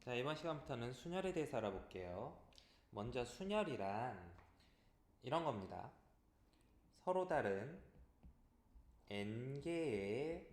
자, 이번 시간부터는 순열에 대해서 알아볼게요. 먼저 순열이란 이런 겁니다. 서로 다른 n개의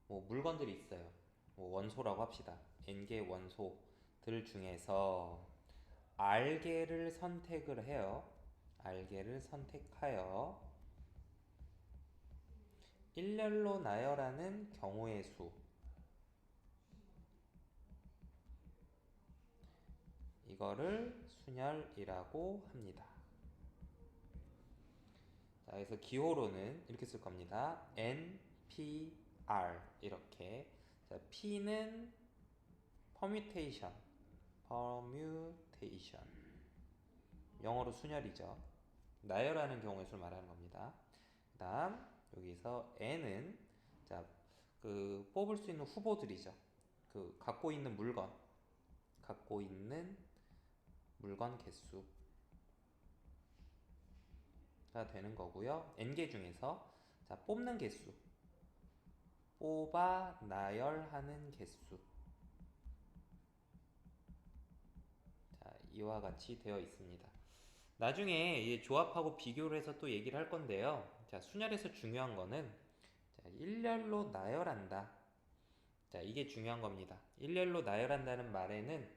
물건들이 있어요. 원소라고 합시다. n개의 원소들 중에서 r개를 선택을 해요. r개를 선택하여 일렬로 나열하는 경우의 수, 이거를 순열이라고 합니다. 자, 그래서 기호로는 이렇게 쓸 겁니다. N, P, R 이렇게. 자, P는 permutation, permutation. 영어로 순열이죠. 나열하는 경우의 수를 말하는 겁니다. 그다음 여기서 N은 자, 뽑을 수 있는 후보들이죠. 갖고 있는 물건 개수가 되는 거고요. N개 중에서 자, 뽑는 개수, 뽑아 나열하는 개수. 자, 이와 같이 되어 있습니다. 나중에 이 조합하고 비교를 해서 또 얘기를 할 건데요. 자, 순열에서 중요한 거는 자, 일렬로 나열한다. 자, 이게 중요한 겁니다. 일렬로 나열한다는 말에는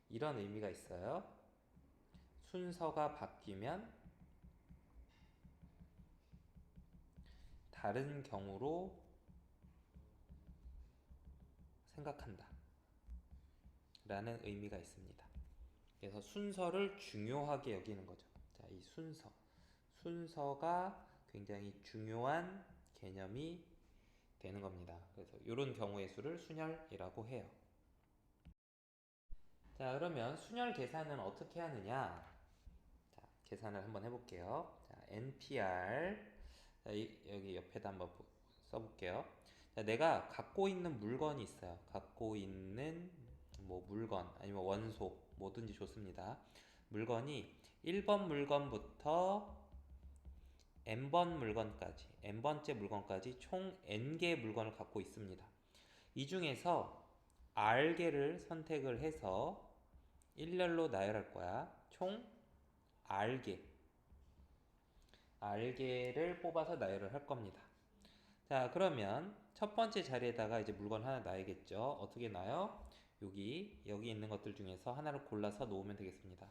이런 의미가 있어요. 순서가 바뀌면 다른 경우로 생각한다 라는 의미가 있습니다. 그래서 순서를 중요하게 여기는 거죠. 자, 이 순서가 굉장히 중요한 개념이 되는 겁니다. 그래서 이런 경우의 수를 순열이라고 해요. 자, 그러면 순열 계산은 어떻게 하느냐? 자, 계산을 한번 해볼게요. 자, NPR. 자, 여기 옆에다 한번 써볼게요. 자, 내가 갖고 있는 물건이 있어요. 갖고 있는 물건 아니면 원소 뭐든지 좋습니다. 물건이 1번 물건부터 n번째 물건까지 총 n개의 물건을 갖고 있습니다. 이 중에서 r개를 선택을 해서 일렬로 나열할 거야. 총 r개를 뽑아서 나열을 할 겁니다. 자, 그러면 첫 번째 자리에다가 이제 물건 하나 놔야겠죠. 어떻게 놔요? 여기 있는 것들 중에서 하나를 골라서 놓으면 되겠습니다.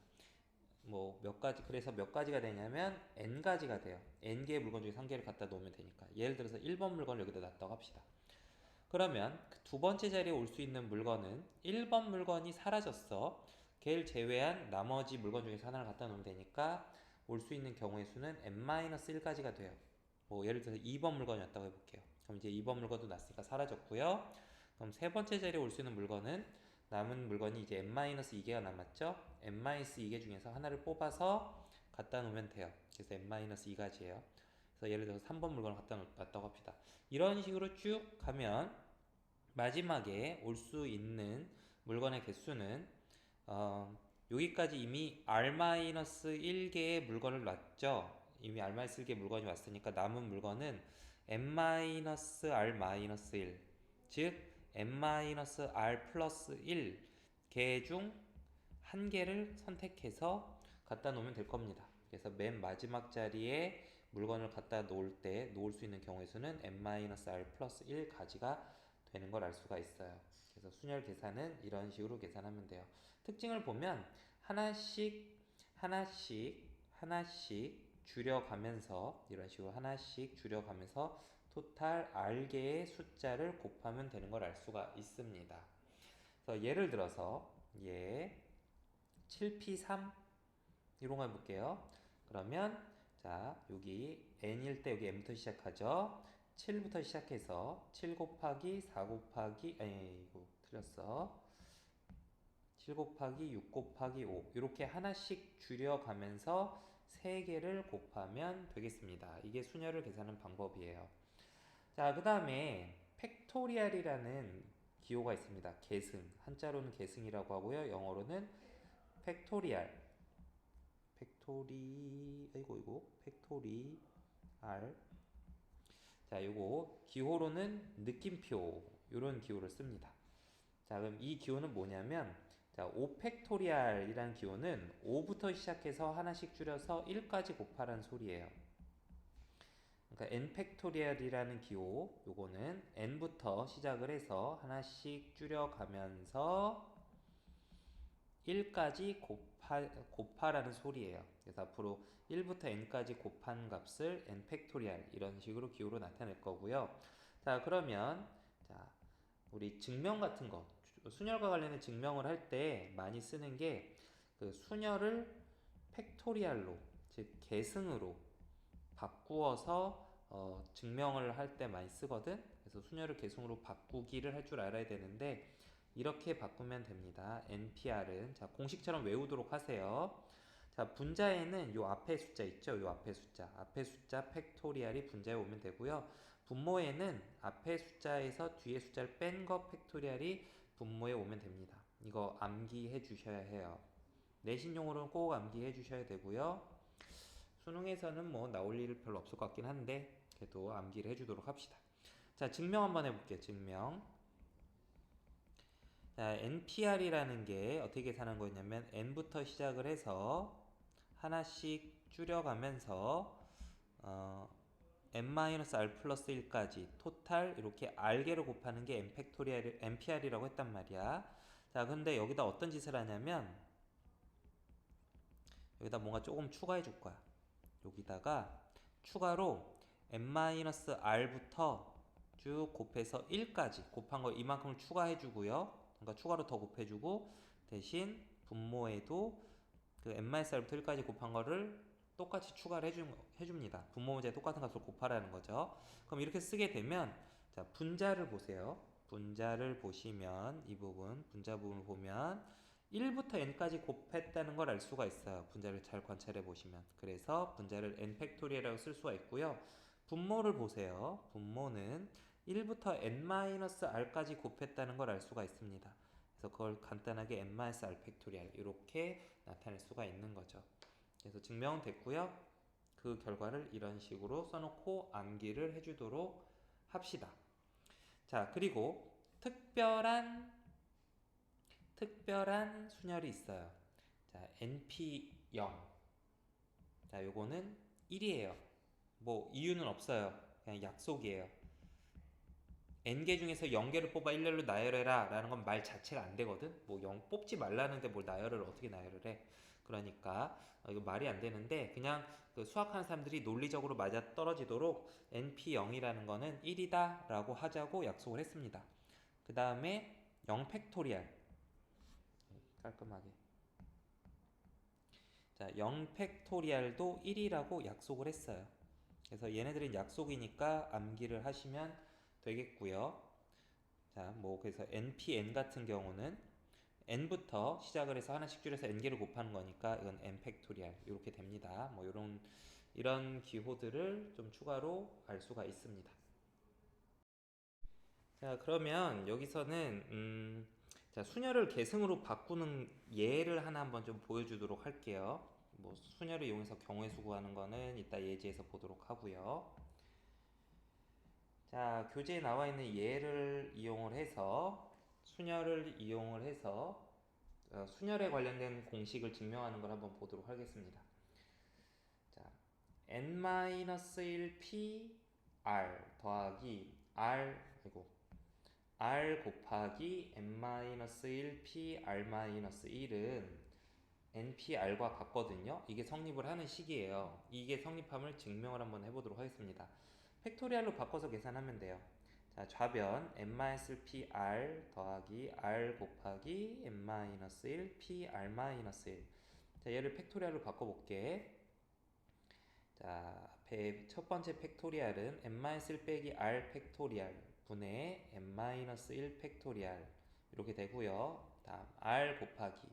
그래서 몇 가지가 되냐면 n가지가 돼요. n개의 물건 중에 3개를 갖다 놓으면 되니까. 예를 들어서 1번 물건을 여기다 놨다고 합시다. 그러면 두 번째 자리에 올 수 있는 물건은 1번 물건이 사라졌어. 걔를 제외한 나머지 물건 중에서 하나를 갖다 놓으면 되니까 올 수 있는 경우의 수는 n-1가지가 돼요. 예를 들어서 2번 물건이었다고 해볼게요. 그럼 이제 2번 물건도 났으니까 사라졌고요. 그럼 세 번째 자리에 올 수 있는 물건은 남은 물건이 이제 n-2개가 남았죠. n-2개 중에서 하나를 뽑아서 갖다 놓으면 돼요. 그래서 n-2가지예요. 그래서 예를 들어서 3번 물건을 갖다 놨다고 합시다. 이런 식으로 쭉 가면 마지막에 올 수 있는 물건의 개수는 여기까지 이미 r-1개의 물건을 놨죠. 이미 r-1개의 물건이 왔으니까 남은 물건은 n-r-1, 즉 n-r 플러스 1개 중 한 개를 선택해서 갖다 놓으면 될 겁니다. 그래서 맨 마지막 자리에 물건을 갖다 놓을 수 있는 경우의 수는 n-r 플러스 1가지가 되는 걸 알 수가 있어요. 그래서 순열 계산은 이런 식으로 계산하면 돼요. 특징을 보면 하나씩 줄여가면서 이런 식으로 하나씩 줄여가면서 토탈 r개의 숫자를 곱하면 되는 걸 알 수가 있습니다. 그래서 예를 들어서 7p3 이런 거 해볼게요. 그러면 자, 여기 n일 때 여기 m부터 시작하죠. 7부터 시작해서 7 곱하기 4 곱하기 이거 틀렸어. 7 곱하기 6 곱하기 5 이렇게 하나씩 줄여가면서 3개를 곱하면 되겠습니다. 이게 순열을 계산하는 방법이에요. 자, 그 다음에 팩토리얼이라는 기호가 있습니다. 계승, 한자로는 계승이라고 하고요. 영어로는 팩토리얼, 팩토리알. 자, 요거 기호로는 느낌표 이런 기호를 씁니다. 자, 그럼 이 기호는 뭐냐면, 자, 5팩토리알이라는 기호는 5부터 시작해서 하나씩 줄여서 1까지 곱하라는 소리예요. 그러니까 n 팩토리얼이라는 기호, 요거는 n부터 시작을 해서 하나씩 줄여가면서 1까지 곱하라는 소리예요. 그래서 앞으로 1부터 n까지 곱한 값을 n 팩토리얼 이런 식으로 기호로 나타낼 거고요. 자, 그러면 자, 우리 증명 같은 거, 순열과 관련된 증명을 할 때 많이 쓰는 게 그 순열을 팩토리얼로, 즉 계승으로 바꾸어서 증명을 할 때 많이 쓰거든. 그래서 순열을 계승으로 바꾸기를 할 줄 알아야 되는데 이렇게 바꾸면 됩니다. NPR은 자 공식처럼 외우도록 하세요. 자 분자에는 요 앞에 숫자 있죠? 요 앞에 숫자 팩토리얼이 분자에 오면 되고요. 분모에는 앞에 숫자에서 뒤에 숫자를 뺀 거 팩토리얼이 분모에 오면 됩니다. 이거 암기해 주셔야 해요. 내신용으로는 꼭 암기해 주셔야 되고요. 수능에서는 뭐 나올 일 별로 없을 것 같긴 한데 그래도 암기를 해주도록 합시다. 자 증명 한번 해볼게요. 증명. 자 NPR이라는 게 어떻게 계산한 거였냐면 n부터 시작을 해서 하나씩 줄여가면서 n-r 플러스 1까지 토탈 이렇게 r개로 곱하는 게 NPR이라고 했단 말이야. 자 근데 여기다 어떤 짓을 하냐면 여기다 뭔가 조금 추가해 줄 거야. 여기다가 추가로 n-r부터 쭉 곱해서 1까지 곱한 거 이만큼을 추가해 주고요. 그러니까 추가로 더 곱해 주고 대신 분모에도 그 n-r부터 1까지 곱한 거를 똑같이 추가를 해줍니다. 분모 문제에 똑같은 값을 곱하라는 거죠. 그럼 이렇게 쓰게 되면 자 분자를 보세요. 분자를 보시면 이 부분 분자 부분을 보면 1부터 n까지 곱했다는 걸 알 수가 있어요. 분자를 잘 관찰해 보시면. 그래서 분자를 n 팩토리얼이라고 쓸 수가 있고요. 분모를 보세요. 분모는 1부터 n-r까지 곱했다는 걸 알 수가 있습니다. 그래서 그걸 간단하게 n-r 팩토리얼 이렇게 나타낼 수가 있는 거죠. 그래서 증명은 됐고요. 그 결과를 이런 식으로 써놓고 암기를 해주도록 합시다. 자, 그리고 특별한 순열이 있어요. 자, NP0. 자, 요거는 1이에요. 뭐 이유는 없어요. 그냥 약속이에요. n개 중에서 0개를 뽑아 1렬로 나열해라 라는 건 말 자체가 안 되거든. 뭐 0 뽑지 말라는데 뭘 나열을 어떻게 나열을 해. 그러니까 이거 말이 안 되는데 그냥 그 수학하는 사람들이 논리적으로 맞아 떨어지도록 np0이라는 거는 1이다 라고 하자고 약속을 했습니다. 그 다음에 0 팩토리얼 깔끔하게 자, 0 팩토리얼도 1이라고 약속을 했어요. 그래서 얘네들은 약속이니까 암기를 하시면 되겠고요. 자, 뭐 그래서 npn 같은 경우는 n부터 시작을 해서 하나씩 줄여서 n개를 곱하는 거니까 이건 n 팩토리얼 이렇게 됩니다. 뭐 이런 기호들을 좀 추가로 알 수가 있습니다. 자, 그러면 여기서는 자, 순열을 계승으로 바꾸는 예를 하나 한번 좀 보여주도록 할게요. 뭐 순열을 이용해서 경우의 수 구하는 거는 이따 예제에서 보도록 하고요. 자, 교재에 나와 있는 예를 이용을 해서 순열을 이용을 해서 순열에 관련된 공식을 증명하는 걸 한번 보도록 하겠습니다. 자, n-1p r 더하기 r 곱하기 n-1p r-1은 npr과 같거든요. 이게 성립을 하는 식이에요. 이게 성립함을 증명을 한번 해보도록 하겠습니다. 팩토리얼로 바꿔서 계산하면 돼요. 자, 좌변 n-pr 더하기 r 곱하기 n-1 pr-1. 자, 얘를 팩토리얼로 바꿔볼게. 자, 앞에 첫 번째 팩토리얼은 n-1 빼기 r 팩토리얼 분의 n-1 팩토리얼 이렇게 되고요. 다음 r 곱하기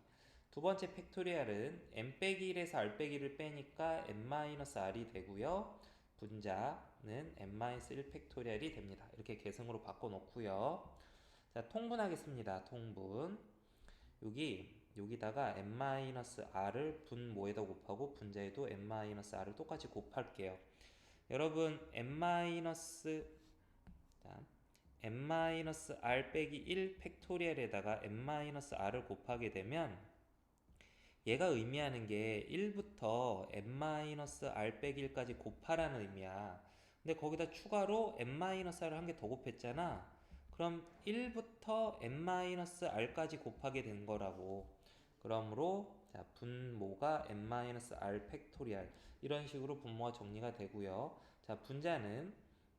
두 번째 팩토리얼은 n 빼기 1에서 r 빼기 1을 빼니까 n-r이 되고요. 분자는 n-1 팩토리얼이 됩니다. 이렇게 계승으로 바꿔놓고요. 자, 통분하겠습니다. 통분. 여기다가 n-r을 분모에다 곱하고 분자에도 n-r을 똑같이 곱할게요. 여러분 n- 자, n-r 빼기 1 팩토리얼에다가 n-r을 곱하게 되면 얘가 의미하는 게 1부터 n-r 빼기 1까지 곱하라는 의미야. 근데 거기다 추가로 n-r을 한 개 더 곱했잖아. 그럼 1부터 n-r까지 곱하게 된 거라고. 그러므로 자, 분모가 n-r 팩토리얼 이런 식으로 분모가 정리가 되고요. 자, 분자는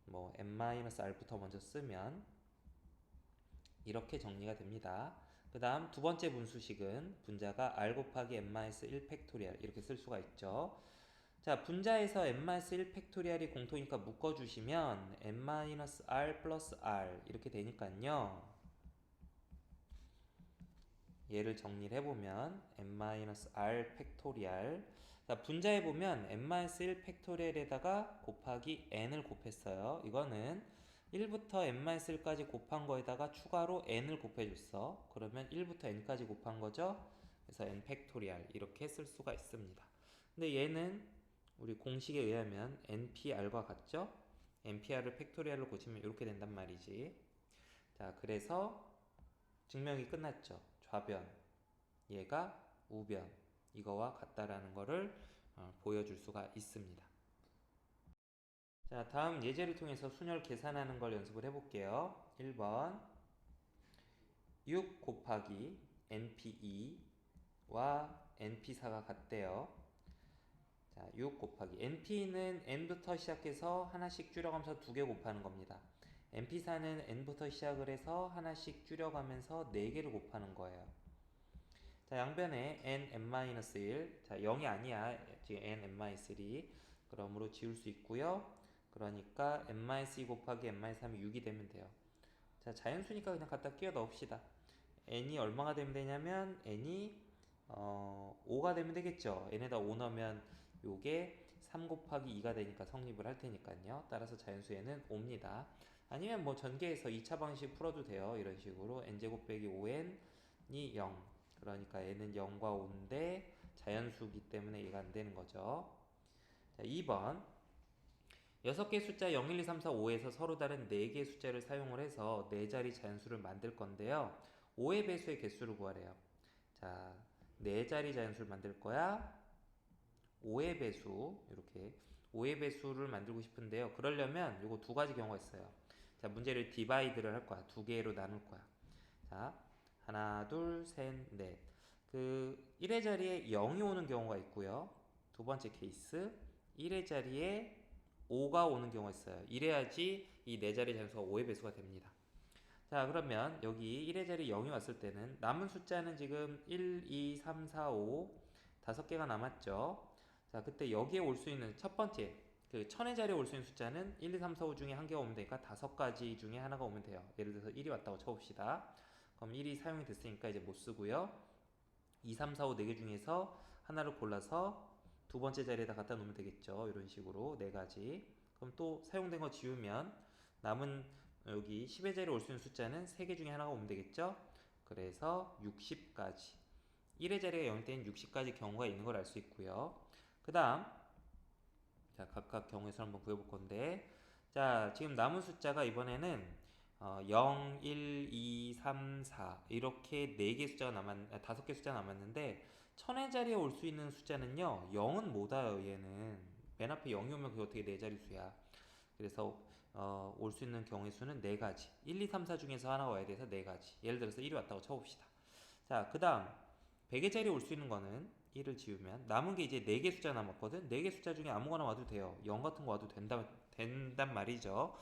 뭐 n-r부터 먼저 쓰면 이렇게 정리가 됩니다. 그 다음 두 번째 분수식은 분자가 r 곱하기 n-1 팩토리얼 이렇게 쓸 수가 있죠. 자, 분자에서 n-1 팩토리얼이 공통이니까 묶어주시면 n-r 플러스 r 이렇게 되니까요. 얘를 정리를 해보면 n-r 팩토리얼. 자, 분자에 보면 n-1 팩토리얼에다가 곱하기 n을 곱했어요. 이거는 1부터 n-1까지 곱한 거에다가 추가로 n을 곱해줬어. 그러면 1부터 n까지 곱한 거죠. 그래서 n 팩토리얼 이렇게 쓸 수가 있습니다. 근데 얘는 우리 공식에 의하면 npr과 같죠? npr을 팩토리얼로 고치면 이렇게 된단 말이지. 자, 그래서 증명이 끝났죠. 좌변, 얘가 우변, 이거와 같다라는 거를 보여줄 수가 있습니다. 자, 다음 예제를 통해서 순열 계산하는 걸 연습을 해볼게요. 1번 6 곱하기 np2와 np4가 같대요. 자, 6 곱하기 np는 n부터 시작해서 하나씩 줄여가면서 2개 곱하는 겁니다. np4는 n부터 시작을 해서 하나씩 줄여가면서 4개를 곱하는 거예요. 자, 양변에 n-1, 자 0이 아니야. 지금 n-3 그러므로 지울 수 있고요. 그러니까 n-2 곱하기 n-3이 6이 되면 돼요. 자, 자연수니까 그냥 갖다 끼워 넣읍시다. n이 얼마가 되면 되냐면 n이 5가 되면 되겠죠. n에다 5 넣으면 요게 3 곱하기 2가 되니까 성립을 할 테니까요. 따라서 자연수에는 5입니다. 아니면 뭐 전개해서 2차 방식 풀어도 돼요. 이런 식으로 n제곱 빼기 5n이 0. 그러니까 n은 0과 5인데 자연수기 때문에 얘가 안 되는 거죠. 자, 2번 6개 숫자 0, 1, 2, 3, 4, 5에서 서로 다른 4개의 숫자를 사용을 해서 4자리 자연수를 만들 건데요. 5의 배수의 개수를 구하래요. 자, 4자리 자연수를 만들 거야. 5의 배수, 이렇게 5의 배수를 만들고 싶은데요. 그러려면 요거 두 가지 경우가 있어요. 자, 문제를 디바이드를 할 거야. 두 개로 나눌 거야. 자, 하나, 둘, 셋, 넷. 그 1의 자리에 0이 오는 경우가 있고요. 두 번째 케이스 1의 자리에 5가 오는 경우가 있어요. 이래야지 이 네 자리 자연수가 5의 배수가 됩니다. 자, 그러면 여기 1의 자리 0이 왔을 때는 남은 숫자는 지금 1, 2, 3, 4, 5 5개가 남았죠. 자, 그때 여기에 올 수 있는 첫 번째 그 천의 자리에 올 수 있는 숫자는 1, 2, 3, 4, 5 중에 한 개가 오면 되니까 5가지 중에 하나가 오면 돼요. 예를 들어서 1이 왔다고 쳐봅시다. 그럼 1이 사용이 됐으니까 이제 못 쓰고요. 2, 3, 4, 5 4개 중에서 하나를 골라서 두 번째 자리에다 갖다 놓으면 되겠죠. 이런 식으로 네 가지. 그럼 또 사용된 거 지우면 남은 여기 10의 자리에 올 수 있는 숫자는 3개 중에 하나가 오면 되겠죠. 그래서 60까지. 1의 자리가 0일 때는 60까지 경우가 있는 걸 알 수 있고요. 그 다음 자, 각각 경우의 수를 한번 구해볼 건데 자, 지금 남은 숫자가 이번에는 0, 1, 2, 3, 4 이렇게 4개 숫자가 5개 숫자가 남았는데 천의 자리에 올 수 있는 숫자는요 0은 못 와요. 얘는 맨 앞에 0이 오면 그게 어떻게 4자릿수야. 그래서 올 수 있는 경우의 수는 4가지 1, 2, 3, 4 중에서 하나가 와야 돼서 4가지. 예를 들어서 1이 왔다고 쳐봅시다. 자, 그 다음 100의 자리에 올 수 있는 거는 1을 지우면 남은 게 이제 4개 숫자 남았거든. 4개 숫자 중에 아무거나 와도 돼요. 0 같은 거 와도 된단 말이죠.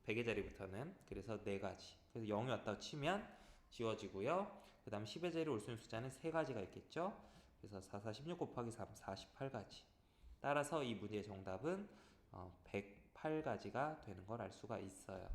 100의 자리부터는. 그래서 4가지. 그래서 0이 왔다고 치면 지워지고요. 그 다음 10의 자리에 올 수 있는 숫자는 3가지가 있겠죠. 그래서 4, 4, 16 곱하기 3, 48가지. 따라서 이 문제의 정답은 108가지가 되는 걸 알 수가 있어요.